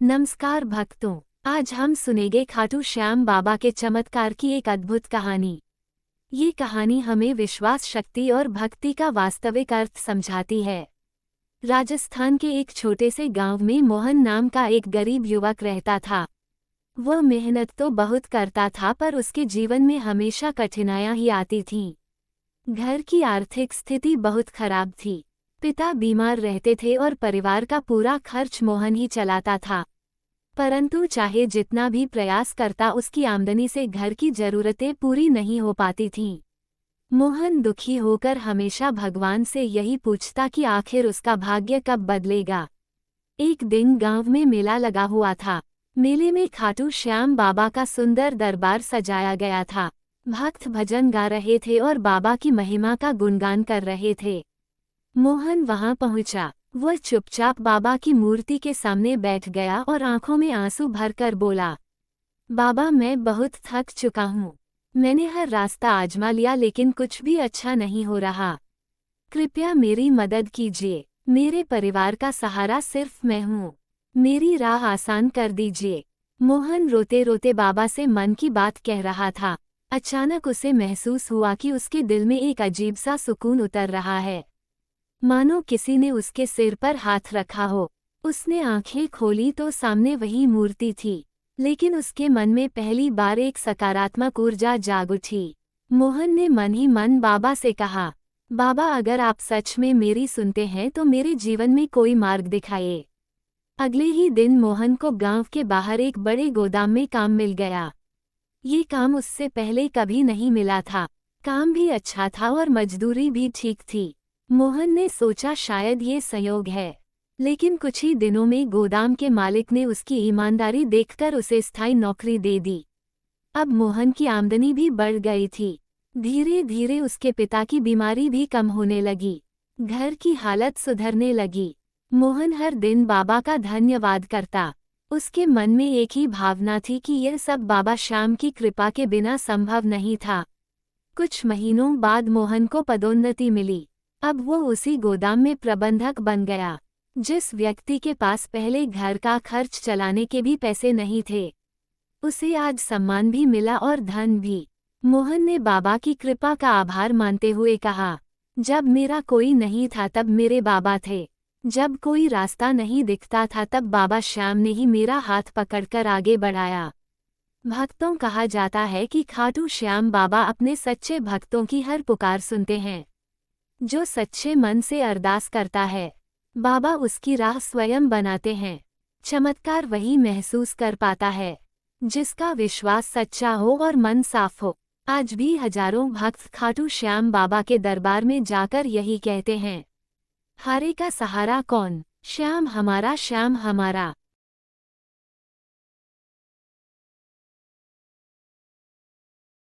नमस्कार भक्तों, आज हम सुनेंगे खाटू श्याम बाबा के चमत्कार की एक अद्भुत कहानी। ये कहानी हमें विश्वास, शक्ति और भक्ति का वास्तविक अर्थ समझाती है। राजस्थान के एक छोटे से गांव में मोहन नाम का एक गरीब युवक रहता था। वह मेहनत तो बहुत करता था, पर उसके जीवन में हमेशा कठिनाइयां ही आती थीं। घर की आर्थिक स्थिति बहुत खराब थी। पिता बीमार रहते थे और परिवार का पूरा खर्च मोहन ही चलाता था। परंतु चाहे जितना भी प्रयास करता, उसकी आमदनी से घर की जरूरतें पूरी नहीं हो पाती थीं। मोहन दुखी होकर हमेशा भगवान से यही पूछता कि आखिर उसका भाग्य कब बदलेगा। एक दिन गांव में मेला लगा हुआ था। मेले में खाटू श्याम बाबा का सुंदर दरबार सजाया गया था। भक्त भजन गा रहे थे और बाबा की महिमा का गुणगान कर रहे थे। मोहन वहां पहुंचा। वह चुपचाप बाबा की मूर्ति के सामने बैठ गया और आंखों में आंसू भरकर बोला, बाबा, मैं बहुत थक चुका हूँ। मैंने हर रास्ता आजमा लिया, लेकिन कुछ भी अच्छा नहीं हो रहा। कृपया मेरी मदद कीजिए। मेरे परिवार का सहारा सिर्फ मैं हूँ। मेरी राह आसान कर दीजिए। मोहन रोते रोते बाबा से मन की बात कह रहा था। अचानक उसे महसूस हुआ कि उसके दिल में एक अजीब सा सुकून उतर रहा है, मानो किसी ने उसके सिर पर हाथ रखा हो। उसने आंखें खोली तो सामने वही मूर्ति थी, लेकिन उसके मन में पहली बार एक सकारात्मक ऊर्जा जाग उठी। मोहन ने मन ही मन बाबा से कहा, बाबा, अगर आप सच में मेरी सुनते हैं तो मेरे जीवन में कोई मार्ग दिखाइए। अगले ही दिन मोहन को गांव के बाहर एक बड़े गोदाम में काम मिल गया। ये काम उससे पहले कभी नहीं मिला था। काम भी अच्छा था और मजदूरी भी ठीक थी। मोहन ने सोचा शायद ये संयोग है, लेकिन कुछ ही दिनों में गोदाम के मालिक ने उसकी ईमानदारी देखकर उसे स्थायी नौकरी दे दी। अब मोहन की आमदनी भी बढ़ गई थी। धीरे धीरे उसके पिता की बीमारी भी कम होने लगी। घर की हालत सुधरने लगी। मोहन हर दिन बाबा का धन्यवाद करता। उसके मन में एक ही भावना थी कि यह सब बाबा श्याम की कृपा के बिना संभव नहीं था। कुछ महीनों बाद मोहन को पदोन्नति मिली। अब वो उसी गोदाम में प्रबंधक बन गया। जिस व्यक्ति के पास पहले घर का खर्च चलाने के भी पैसे नहीं थे, उसे आज सम्मान भी मिला और धन भी। मोहन ने बाबा की कृपा का आभार मानते हुए कहा, जब मेरा कोई नहीं था तब मेरे बाबा थे। जब कोई रास्ता नहीं दिखता था तब बाबा श्याम ने ही मेरा हाथ पकड़कर आगे बढ़ाया। भक्तों, कहा जाता है कि खाटू श्याम बाबा अपने सच्चे भक्तों की हर पुकार सुनते हैं। जो सच्चे मन से अरदास करता है, बाबा उसकी राह स्वयं बनाते हैं। चमत्कार वही महसूस कर पाता है जिसका विश्वास सच्चा हो और मन साफ हो। आज भी हजारों भक्त खाटू श्याम बाबा के दरबार में जाकर यही कहते हैं, हारे का सहारा कौन, श्याम हमारा, श्याम हमारा।